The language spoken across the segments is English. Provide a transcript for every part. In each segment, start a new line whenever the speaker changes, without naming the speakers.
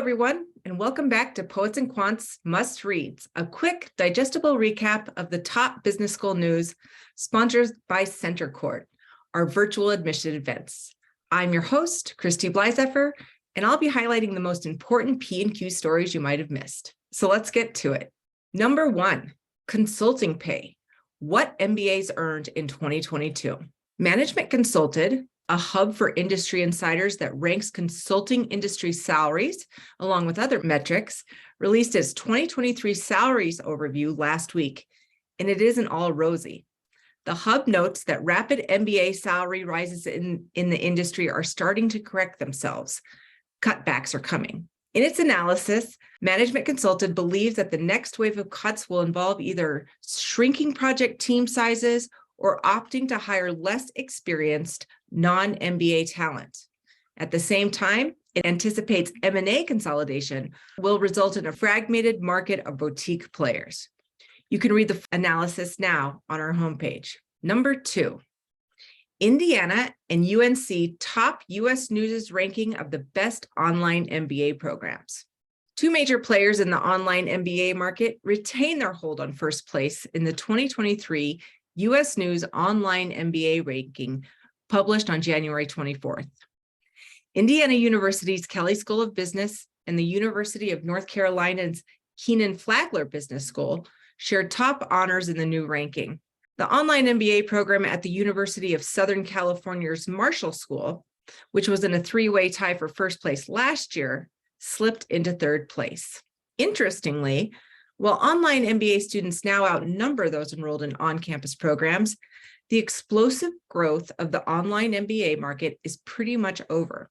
everyone, and welcome back to Poets and Quants Must Reads, a quick, digestible recap of the top business school news sponsored by Center Court, our virtual admission events. I'm your host, Christy Blyzeffer, and I'll be highlighting the most important P&Q stories you might have missed. So let's get to it. Number 1, consulting pay. What MBAs earned in 2022. Management Consulted, a hub for industry insiders that ranks consulting industry salaries, along with other metrics, released its 2023 salaries overview last week, and it isn't all rosy. The hub notes that rapid MBA salary rises in the industry are starting to correct themselves. Cutbacks are coming. In its analysis, Management Consulted believes that the next wave of cuts will involve either shrinking project team sizes or opting to hire less experienced non-MBA talent. At the same time, it anticipates M&A consolidation will result in a fragmented market of boutique players. You can read the analysis now on our homepage. Number 2, Indiana and UNC top U.S. News' ranking of the best online MBA programs. Two major players in the online MBA market retain their hold on first place in the 2023 U.S. News Online MBA ranking published on January 24th. Indiana University's Kelley School of Business and the University of North Carolina's Kenan-Flagler Business School shared top honors in the new ranking. The online MBA program at the University of Southern California's Marshall School, which was in a three-way tie for first place last year, slipped into third place. Interestingly, while online MBA students now outnumber those enrolled in on-campus programs, the explosive growth of the online MBA market is pretty much over.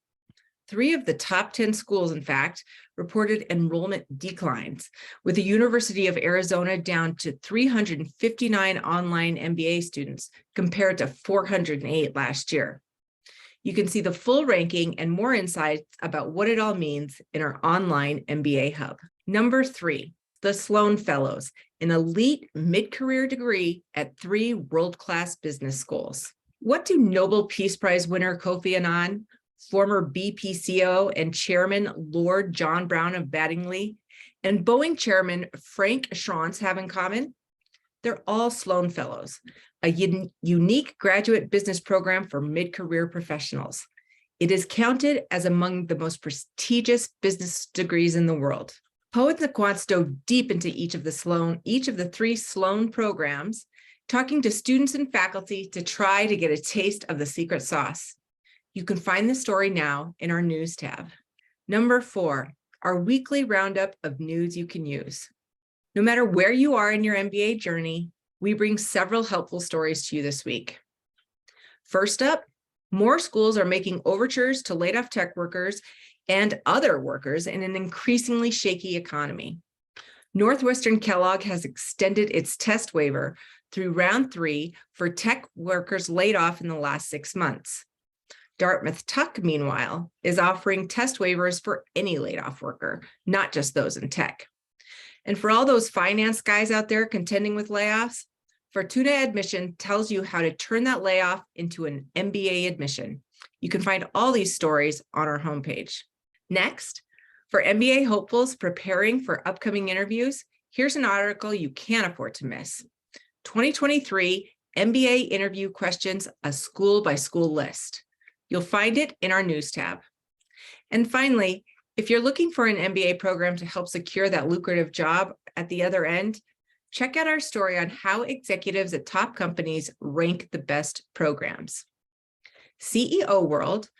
3 of the top 10 schools, in fact, reported enrollment declines, with the University of Arizona down to 359 online MBA students compared to 408 last year. You can see the full ranking and more insights about what it all means in our online MBA hub. Number 3. The Sloan Fellows, an elite mid-career degree at 3 world-class business schools. What do Nobel Peace Prize winner Kofi Annan, former BPCO and chairman Lord John Brown of Battingley, and Boeing chairman Frank Schranz have in common? They're all Sloan Fellows, a unique graduate business program for mid-career professionals. It is counted as among the most prestigious business degrees in the world. Poets and Quants dove deep into each of the 3 Sloan programs, talking to students and faculty to try to get a taste of the secret sauce. You can find the story now in our news tab. Number 4, our weekly roundup of news you can use. No matter where you are in your MBA journey, we bring several helpful stories to you this week. First up, more schools are making overtures to laid-off tech workers and other workers in an increasingly shaky economy. Northwestern Kellogg has extended its test waiver through round 3 for tech workers laid off in the last 6 months. Dartmouth Tuck, meanwhile, is offering test waivers for any laid-off worker, not just those in tech. And for all those finance guys out there contending with layoffs, Fortuna Admission tells you how to turn that layoff into an MBA admission. You can find all these stories on our homepage. Next, for MBA hopefuls preparing for upcoming interviews, here's an article you can't afford to miss. 2023 MBA interview questions, a school-by-school list. You'll find it in our news tab. And finally, if you're looking for an MBA program to help secure that lucrative job at the other end, check out our story on how executives at top companies rank the best programs. CEO World,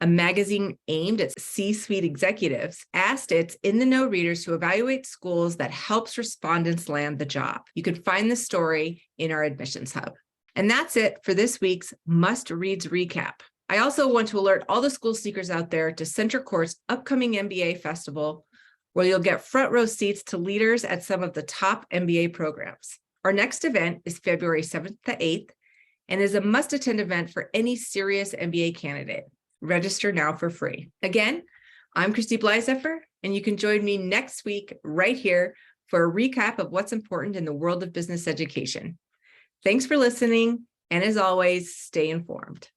a magazine aimed at C-suite executives, asked its in-the-know readers to evaluate schools that helps respondents land the job. You can find the story in our admissions hub. And that's it for this week's Must Reads recap. I also want to alert all the school seekers out there to Center Court's upcoming MBA festival, where you'll get front row seats to leaders at some of the top MBA programs. Our next event is February 7th to 8th and is a must-attend event for any serious MBA candidate. Register now for free. Again, I'm Christy Blyzeffer, and you can join me next week right here for a recap of what's important in the world of business education. Thanks for listening, and as always, stay informed.